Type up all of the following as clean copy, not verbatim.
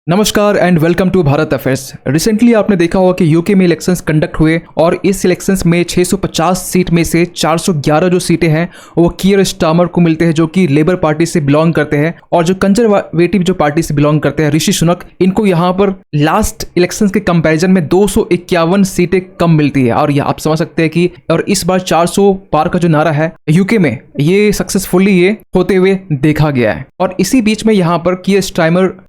नमस्कार and welcome to Bharat affairs. Recently आपने देखा होगा कि यूके में इलेक्शंस कंडक्ट हुए और इस इलेक्शंस में 650 सीट में से 411 जो सीटें हैं वो कीयर स्टार्मर को मिलते हैं, जो कि लेबर पार्टी से बिलोंग करते हैं, और जो कंजर्वेटिव जो पार्टी से बिलोंग करते हैं ऋषि सुनक, इनको यहाँ पर लास्ट इलेक्शंस के कंपैरिजन में 251 सीटें कम मिलती है। और ये आप समझ सकते हैं कि और इस बार 400 पार का जो नारा है यूके में ये सक्सेसफुली ये होते हुए देखा गया है। और इसी बीच में यहाँ पर कीयर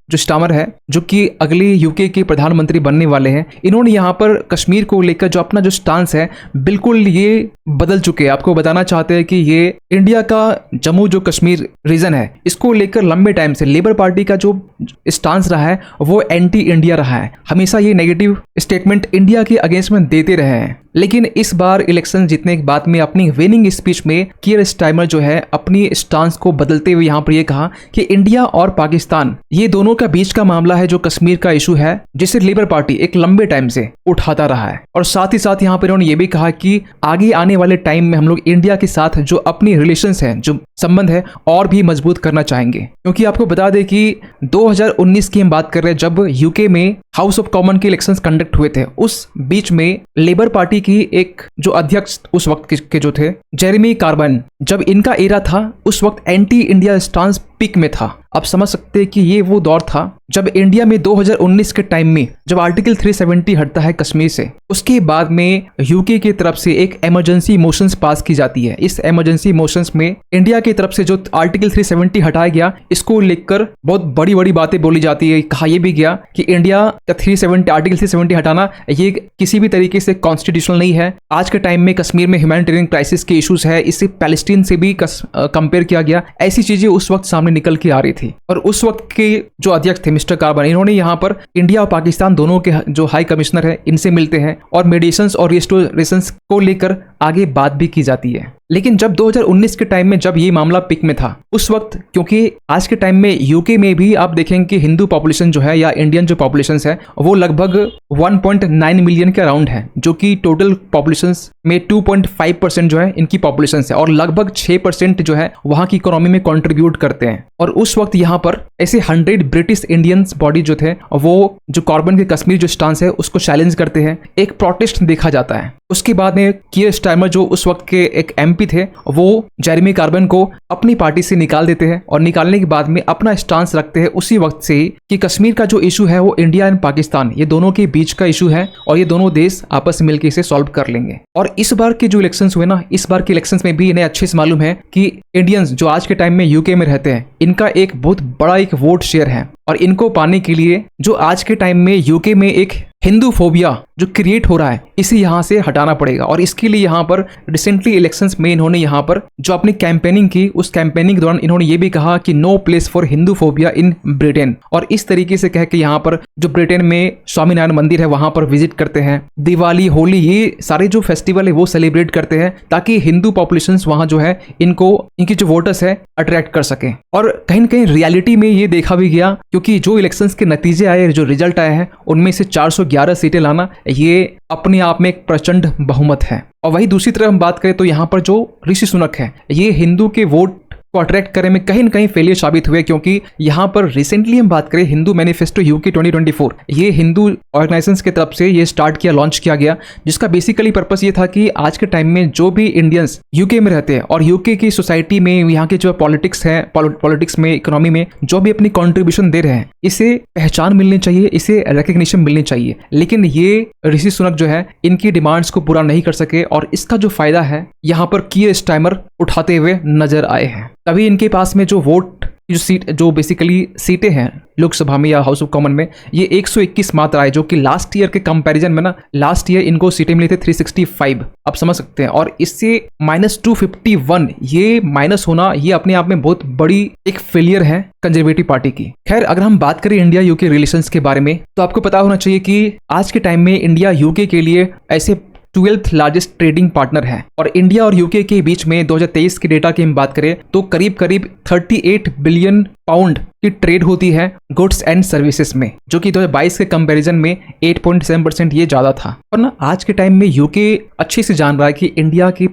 स्टार्मर है, जो कि अगले यूके के प्रधानमंत्री बनने वाले हैं, इन्होंने यहाँ पर कश्मीर को लेकर जो अपना जो स्टांस है बिल्कुल ये बदल चुके हैं। आपको बताना चाहते हैं कि ये इंडिया का जम्मू जो कश्मीर रीजन है इसको लेकर लंबे टाइम से लेबर पार्टी का जो स्टांस रहा है वो एंटी इंडिया रहा है। हमेशा ये नेगेटिव स्टेटमेंट इंडिया के अगेंस्ट में देते रहे हैं, लेकिन इस बार इलेक्शन जीतने के बाद में अपनी विनिंग स्पीच में कीयर स्टार्मर जो है अपनी स्टांस को बदलते हुए यहाँ पर ये कहा कि इंडिया और पाकिस्तान ये दोनों का बीच का मामला है, जो कश्मीर का इशू है जिसे लेबर पार्टी एक लंबे टाइम से उठाता रहा है। और साथ ही साथ यहाँ पर उन्होंने ये भी कहा कि आगे आने वाले टाइम में हम लोग इंडिया के साथ जो अपनी रिलेशंस हैं, जो संबंध है, और भी मजबूत करना चाहेंगे। क्योंकि आपको बता दें कि 2019 की हम बात कर रहे हैं, जब यूके में हाउस ऑफ कॉमन के इलेक्शंस कंडक्ट हुए थे, उस बीच में लेबर पार्टी की एक जो अध्यक्ष उस वक्त के जो थे जेरेमी कार्बन, जब इनका एरा था उस वक्त एंटी इंडिया स्टांस पीक में था। आप समझ सकते हैं कि ये वो दौर था जब इंडिया में 2019 के टाइम में जब आर्टिकल 370 हटता है कश्मीर से, उसके बाद में यूके की तरफ से एक इमरजेंसी मोशंस पास की जाती है। इस इमरजेंसी मोशंस में इंडिया की तरफ से जो आर्टिकल 370 हटाया गया, इसको लेकर बहुत बड़ी बड़ी बातें बोली जाती है। कहा यह भी गया कि इंडिया का आर्टिकल 370 हटाना ये किसी भी तरीके से कॉन्स्टिट्यूशनल नहीं है। आज के टाइम में कश्मीर में ह्यूमैनिटेरियन क्राइसिस के इश्यूज है, इससे पैलेस्टीन से भी कंपेयर किया गया। ऐसी चीजें उस वक्त सामने निकल के आ रही थी। और उस वक्त के जो अध्यक्ष थे मिस्टर कार्बन, इन्होंने यहाँ पर इंडिया और पाकिस्तान दोनों के जो हाई कमिश्नर है इनसे मिलते हैं और मेडिएशंस और रिस्टोरेशंस को लेकर आगे बात भी की जाती है। लेकिन जब 2019 के टाइम में जब ये मामला पिक में था, उस वक्त क्योंकि आज के टाइम में यूके में भी आप देखेंगे कि हिंदू पॉपुलेशन जो है या इंडियन जो पॉपुलेशन है वो लगभग 1.9 मिलियन के अराउंड है, जो कि टोटल पॉपुलेशन में 2.5% जो है इनकी पॉपुलेशन है, और लगभग 6% जो है वहां की इकोनॉमी में कंट्रीब्यूट करते हैं। और उस वक्त यहाँ पर ऐसे 100 ब्रिटिश इंडियंस बॉडी जो थे वो जो कार्बन के कश्मीर जो स्टांस है उसको चैलेंज करते हैं, एक प्रोटेस्ट देखा जाता है। उसके बाद में कीयर स्टार्मर जो उस वक्त के एक एमपी थे वो जेरेमी कार्बन को अपनी पार्टी से निकाल देते हैं, और निकालने के बाद में अपना स्टांस रखते हैं उसी वक्त से ही कि कश्मीर का जो इशू है वो इंडिया एंड पाकिस्तान ये दोनों के बीच का इशू है और ये दोनों देश आपस में मिलकर इसे सॉल्व कर लेंगे। और इस बार के जो इलेक्शंस हुए ना, इस बार के इलेक्शंस में भी इन्हें अच्छे से मालूम है कि इंडियंस जो आज के टाइम में यूके में रहते हैं इनका एक बहुत बड़ा एक वोट शेयर है, और इनको पाने के लिए जो आज के टाइम में यूके में एक हिंदू फोबिया जो क्रिएट हो रहा है इसे यहाँ से हटाना पड़ेगा। और इसके लिए यहाँ पर रिसेंटली इलेक्शंस में इन्होंने यहाँ पर जो अपनी कैंपेनिंग की, उस कैंपेनिंग के दौरान इन्होंने ये भी कहा कि no place for Hinduphobia in Britain. और इस तरीके से कह के यहाँ पर जो ब्रिटेन में स्वामीनारायण मंदिर है वहां पर विजिट करते हैं, दिवाली, होली, ये सारे जो फेस्टिवल है वो सेलिब्रेट करते हैं, ताकि हिंदू पॉपुलेशन वहां जो है इनको इनकी जो वोटर्स है अट्रैक्ट कर सके। और कहीं न कहीं रियलिटी में ये देखा भी गया, क्योंकि जो इलेक्शंस के नतीजे आए, जो रिजल्ट आए हैं, उनमें से 411 सीटें लाना ये अपने आप में एक प्रचंड बहुमत है। और वही दूसरी तरफ हम बात करें तो यहाँ पर जो ऋषि सुनक है ये हिंदू के वोट को अट्रैक्ट करने में कहीं न कहीं फेलियर साबित हुए, क्योंकि यहाँ पर रिसेंटली हम बात करें हिंदू मैनिफेस्टो यूके 2024, ये हिंदू ऑर्गेनाइजेशंस की तरफ से ये स्टार्ट किया, लॉन्च किया गया, जिसका बेसिकली पर्पस ये था कि आज के टाइम में जो भी इंडियंस यूके में रहते हैं और यूके की सोसाइटी में, यहाँ के जो पॉलिटिक्स है, पॉलिटिक्स में, इकोनॉमी में जो भी अपनी कॉन्ट्रीब्यूशन दे रहे हैं, इसे पहचान मिलनी चाहिए, इसे रिकग्निशन मिलनी चाहिए। लेकिन ये ऋषि सुनक जो है इनकी डिमांड्स को पूरा नहीं कर सके, और इसका जो फायदा है यहाँ पर कीयर स्टार्मर उठाते हुए नजर आए हैं। तभी इनके पास में जो वोट जो सीट जो बेसिकली सीटें हैं लोकसभा में या हाउस ऑफ कॉमन में, ये 121 मात्र आए, जो कि लास्ट ईयर के कंपैरिजन में ना, लास्ट ईयर इनको सीटें मिली थी 365, आप समझ सकते हैं। और इससे -251 ये माइनस होना ये अपने आप में बहुत बड़ी एक फेलियर है कंजर्वेटिव पार्टी की। खैर, अगर हम बात करें इंडिया यूके रिलेशंस के बारे में, तो आपको पता होना चाहिए कि आज के टाइम में इंडिया यूके के लिए ऐसे 12th लार्जेस्ट ट्रेडिंग पार्टनर है। और इंडिया और यूके के बीच में 2023 के डेटा की हम बात करें तो करीब करीब 38 बिलियन पाउंड की ट्रेड होती है गुड्स एंड सर्विसेज में, जो कि 2022 के कंपैरिजन में 8.7% ये ज्यादा था। और ना आज के टाइम में यूके अच्छे से जान रहा है कि इंडिया की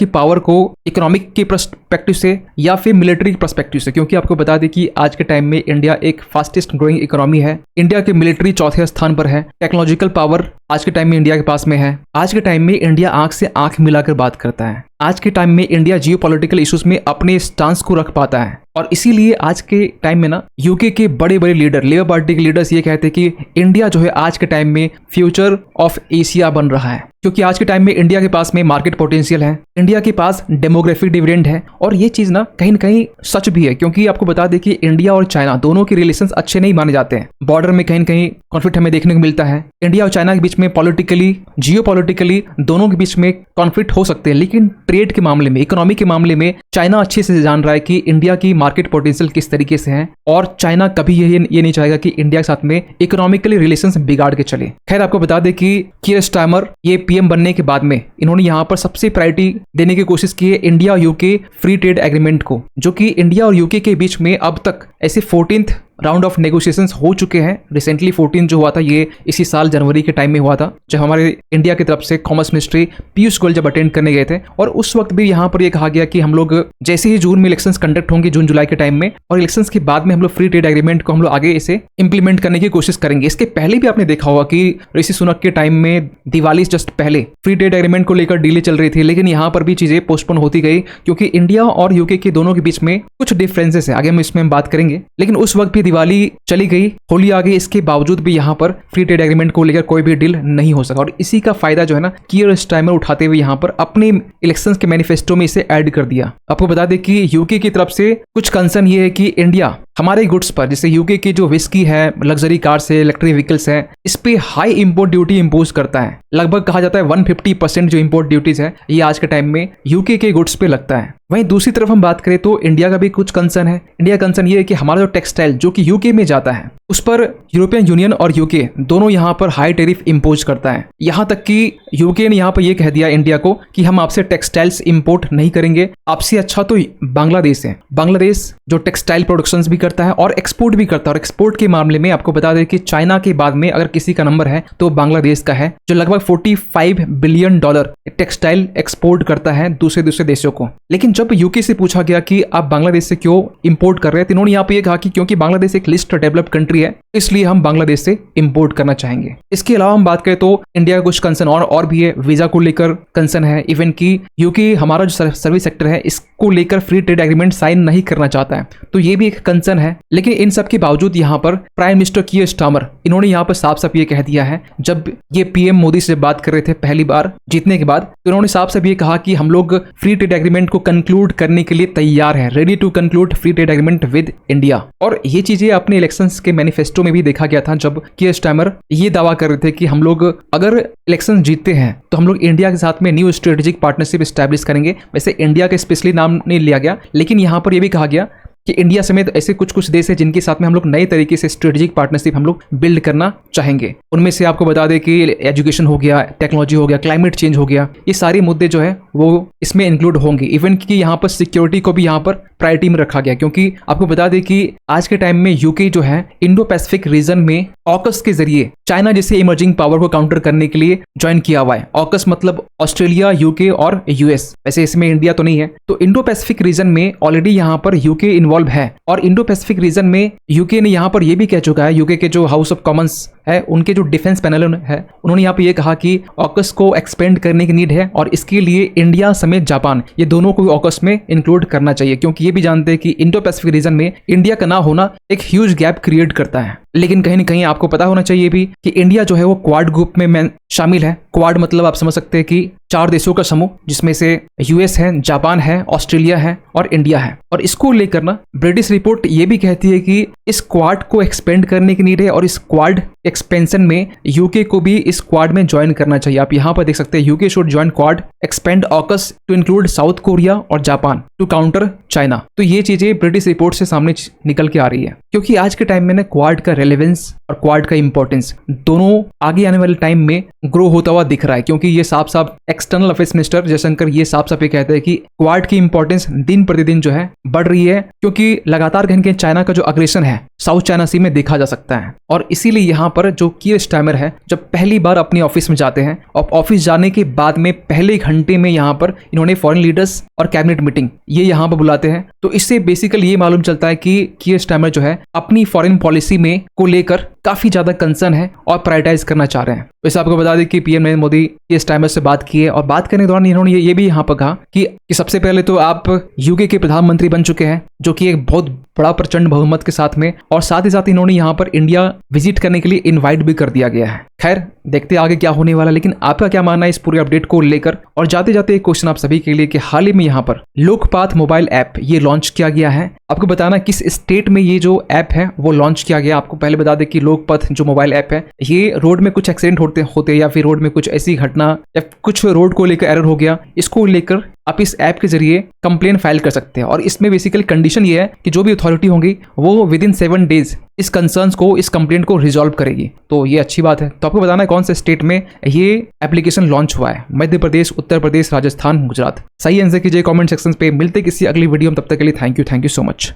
पावर को इकोनॉमिक के पर्सपेक्टिव से या फिर मिलिट्री पर्सपेक्टिव से, क्योंकि आपको बता दें कि आज के टाइम में इंडिया एक फास्टेस्ट ग्रोइंग इकोनॉमी है। इंडिया की मिलिट्री चौथे स्थान पर है। टेक्नोलॉजिकल पावर आज के टाइम में इंडिया के पास में है। आज के टाइम में इंडिया आंख से आंख मिलाकर बात करता है। आज के टाइम में इंडिया जियोपॉलिटिकल इश्यूज में अपने स्टांस को रख पाता है। और इसीलिए आज के टाइम में ना यूके के बड़े बड़े लीडर, लेबर पार्टी के लीडर्स ये कहते हैं कि इंडिया जो है आज के टाइम में फ्यूचर ऑफ एशिया बन रहा है, क्योंकि आज के टाइम में इंडिया के पास में मार्केट पोटेंशियल है, इंडिया के पास डेमोग्राफिक डिविडेंड है। और ये चीज ना कहीं न कहीं सच भी है, क्योंकि आपको बता दें कि इंडिया और चाइना दोनों के रिलेशंस अच्छे नहीं माने जाते हैं। बॉर्डर में कहीं न कहीं कॉन्फ्लिक्ट हमें देखने को मिलता है। इंडिया और चाइना के बीच में पॉलिटिकली, जियोपॉलिटिकली दोनों के बीच में कॉन्फ्लिक्ट हो सकते हैं, लेकिन ट्रेड के मामले में, इकोनॉमी के मामले में चाइना अच्छे से जान रहा है कि इंडिया की मार्केट पोटेंशियल किस तरीके से है। और चाइना कभी ये नहीं चाहेगा कि इंडिया के साथ में इकोनॉमिकली रिलेशंस बिगाड़ के चले। खैर आपको बता दें कि कीयर स्टारमर ये पीएम बनने के बाद में इन्होंने यहाँ पर सबसे प्रायोरिटी देने की कोशिश की है इंडिया और यूके फ्री ट्रेड एग्रीमेंट को, जो कि इंडिया और यूके के बीच में अब तक ऐसे 14th राउंड ऑफ नेगोशिएशंस हो चुके हैं। रिसेंटली 14 जो हुआ था ये इसी साल जनवरी के टाइम में हुआ था, जब हमारे इंडिया की तरफ से कॉमर्स मिनिस्ट्री पीयूष गोयल जब अटेंड करने गए थे। और उस वक्त भी यहाँ पर ये कहा गया कि हम लोग जैसे ही जून में इलेक्शंस कंडक्ट होंगे, जून जुलाई के टाइम में, और इलेक्शंस के बाद में हम लोग फ्री ट्रेड एग्रीमेंट को हम लोग आगे इसे इंप्लीमेंट करने की कोशिश करेंगे। इसके पहले भी आपने देखा होगा कि ऋषि सुनक के टाइम में दिवाली जस्ट पहले फ्री ट्रेड एग्रीमेंट को लेकर डीले चल रही थी, लेकिन यहाँ पर भी चीजें पोस्टपोन होती गई, क्योंकि इंडिया और यूके के दोनों के बीच में कुछ डिफरेंसेस है। आगे हम इसमें बात करेंगे, लेकिन उस वक्त भी दिवाली चली गई, होली आ गई, इसके बावजूद भी यहाँ पर फ्री ट्रेड एग्रीमेंट को लेकर कोई भी डील नहीं हो सका। और इसी का फायदा जो है ना कीयर स्टारमर उठाते हुए यहाँ पर अपने इलेक्शंस के मैनिफेस्टो में इसे ऐड कर दिया। आपको बता दें कि यूके की तरफ से कुछ कंसर्न ये है कि इंडिया हमारे गुड्स पर, जैसे यूके की जो विस्की है, लग्जरी कार्स है, इलेक्ट्रिक व्हीकल्स है, इस पे हाई इंपोर्ट ड्यूटी इंपोज करता है। लगभग कहा जाता है 150% जो इंपोर्ट ड्यूटीज है ये आज के टाइम में यूके के गुड्स पे लगता है। वहीं दूसरी तरफ हम बात करें तो इंडिया का भी कुछ कंसर्न है। इंडिया का कंसर्न ये है कि हमारा जो टेक्सटाइल जो कि यूके में जाता है उस पर यूरोपियन यूनियन और यूके दोनों यहाँ पर हाई टैरिफ इंपोज करता है। यहाँ तक कि यूके ने यहाँ पर ये कह दिया इंडिया को कि हम आपसे टेक्सटाइल्स इंपोर्ट नहीं करेंगे, आपसे अच्छा तो बांग्लादेश है। बांग्लादेश जो टेक्सटाइल प्रोडक्शंस भी करता है और एक्सपोर्ट भी करता है। और एक्सपोर्ट के मामले में आपको बता दें कि चाइना के बाद में अगर किसी का नंबर है तो बांग्लादेश का है, जो लगभग $45 बिलियन टेक्सटाइल एक्सपोर्ट करता है दूसरे देशों को। लेकिन जब यूके से पूछा गया कि आप बांग्लादेश से क्यों इंपोर्ट कर रहे हैं, तो इन्होंने यहाँ पे ये कहा कि क्योंकि बांग्लादेश एक लिस्ट डेवलप्ड कंट्री है, इसलिए हम बांग्लादेश से इंपोर्ट करना चाहेंगे। इसके अलावा हम बात करें तो इंडिया का कुछ कंसर्न और भी है। वीजा को लेकर कंसर्न है, इवन कि यूके हमारा जो सर्विस सेक्टर है इसको लेकर फ्री ट्रेड एग्रीमेंट साइन नहीं करना चाहता है, तो ये भी एक कंसर्न है। लेकिन इन सब के बावजूद यहाँ पर प्राइम मिनिस्टर कीयर स्टारमर इन्होंने यहाँ पर साफ साफ ये कह दिया है, जब ये पीएम मोदी से बात कर रहे थे पहली बार जीतने के बाद, तो इन्होंने साफ साफ ये कहा कि हम लोग फ्री ट्रेड एग्रीमेंट को कंक्लूड करने के लिए तैयार हैं, ready to conclude free trade agreement with India. और ये चीजें अपने इलेक्शंस के मैनिफेस्टो में भी देखा गया था, जब कीयर स्टारमर ये दावा कर रहे थे कि हम लोग अगर इलेक्शन जीतते हैं तो हम लोग इंडिया के साथ में न्यू स्ट्रेटेजिक पार्टनरशिप एस्टैब्लिश करेंगे। वैसे इंडिया का स्पेशली नाम नहीं लिया गया, लेकिन यहाँ पर यह भी कहा गया कि इंडिया समेत ऐसे कुछ देश है जिनके साथ में हम लोग नए तरीके से स्ट्रेटेजिक पार्टनरशिप हम लोग बिल्ड करना चाहेंगे। उनमें से आपको बता दें कि एजुकेशन हो गया, टेक्नोलॉजी हो गया, क्लाइमेट चेंज हो गया, ये सारे मुद्दे जो है वो इसमें इंक्लूड होंगे। इवन कि यहाँ पर सिक्योरिटी को भी यहाँ पर प्रायोरिटी में रखा गया, क्योंकि आपको बता दें कि आज के टाइम में यूके जो है इंडो पैसिफिक रीजन में ऑकस के जरिए चाइना जैसे इमर्जिंग पावर को काउंटर करने के लिए ज्वाइन किया हुआ है। ऑकस मतलब ऑस्ट्रेलिया, यूके और यूएस, वैसे इसमें इंडिया तो नहीं है। तो इंडो पैसिफिक रीजन में ऑलरेडी यहाँ पर यूके इन्वॉल्व है, और इंडो पैसिफिक रीजन में यूके ने यहाँ पर यह भी कह चुका है, यूके के जो हाउस ऑफ कॉमन्स है उनके जो डिफेंस पैनल है उन्होंने यहाँ पे ये कहा कि ऑकस को एक्सपेंड करने की नीड है, और इसके लिए इंडिया समेत जापान ये दोनों को ऑकस में इंक्लूड करना चाहिए, क्योंकि ये भी जानते हैं कि इंडो पैसिफिक रीजन में इंडिया का ना होना एक ह्यूज गैप क्रिएट करता है। लेकिन कहीं न कहीं आपको पता होना चाहिए भी कि इंडिया जो है वो क्वाड ग्रुप में शामिल है। क्वाड मतलब आप समझ सकते हैं कि 4 देशों का समूह, जिसमें से यूएस है, जापान है, ऑस्ट्रेलिया है और इंडिया है। और इसको लेकर ना ब्रिटिश रिपोर्ट ये भी कहती है कि इस क्वाड को एक्सपेंड करने की नीड है, और इस क्वाड एक्सपेंशन में यूके को भी इस क्वाड में ज्वाइन करना चाहिए। आप यहाँ पर देख सकते हैं UK should join Quad, expand AUKUS to include South Korea और जापान टू काउंटर चाइना। तो ये चीजें ब्रिटिश रिपोर्ट से सामने निकल के आ रही है, क्योंकि आज के टाइम में ना क्वाड का रेलेवेंस और क्वाड का इंपॉर्टेंस दोनों आगे आने वाले टाइम में ग्रो होता हुआ दिख रहा है। क्योंकि ये साफ साफ एक्सटर्नल अफेयर्स मिनिस्टर जयशंकर ये साफ साफ ये कहते हैं कि क्वाड की इंपॉर्टेंस दिन प्रतिदिन जो है बढ़ रही है, क्योंकि लगातार कहीं कहीं चाइना का जो अग्रेशन है साउथ चाइना सी में देखा जा सकता है। और इसीलिए यहाँ पर जो कीयर स्टारमर है जब पहली बार अपने ऑफिस में जाते हैं और ऑफिस जाने के बाद में पहले घंटे में यहाँ पर इन्होंने फॉरेन लीडर्स और कैबिनेट मीटिंग ये यहाँ पर बुलाते हैं। तो इससे बेसिकली ये मालूम चलता है कि कीयर स्टारमर जो है अपनी फॉरेन पॉलिसी में को लेकर काफी ज्यादा कंसर्न है और प्रायोरिटाइज करना चाह रहे हैं। वैसे आपको बता दें कि पीएम नरेंद्र मोदी कीयर स्टारमर से बात की है और बात करने के दौरान इन्होंने ये भी यहाँ पर कहा कि सबसे पहले तो आप यूके के प्रधानमंत्री बन चुके हैं, जो कि एक बहुत बड़ा प्रचंड बहुमत के साथ में, और साथ ही साथ इन्होंने यहाँ पर इंडिया विजिट करने के लिए इनवाइट भी कर दिया गया है। खैर देखते आगे क्या होने वाला है, लेकिन आपका क्या मानना है इस पूरे अपडेट को लेकर। और जाते जाते एक क्वेश्चन आप सभी के लिए कि हाल ही में यहाँ पर लोकपाथ मोबाइल ऐप ये लॉन्च किया गया है। आपको बताना किस स्टेट में ये जो ऐप है वो लॉन्च किया गया। आपको पहले बता दें कि लोकपथ जो मोबाइल ऐप है ये रोड में कुछ एक्सीडेंट होते या फिर रोड में कुछ ऐसी घटना या कुछ रोड को लेकर एरर हो गया, इसको लेकर आप इस ऐप के जरिए कंप्लेन फाइल कर सकते हैं। और इसमें बेसिकली कंडीशन ये है कि जो भी अथॉरिटी होंगी वो विद इन 7 डेज इस कंसर्न्स को, इस कंप्लेंट को रिजॉल्व करेगी। तो ये अच्छी बात है। तो आपको बताना है कौन से स्टेट में ये एप्लीकेशन लॉन्च हुआ है। मध्य प्रदेश, उत्तर प्रदेश, राजस्थान, गुजरात। सही आंसर कीजिए कमेंट सेक्शन पे। मिलते किसी अगली वीडियो में, तब तक के लिए थैंक यू सो मच।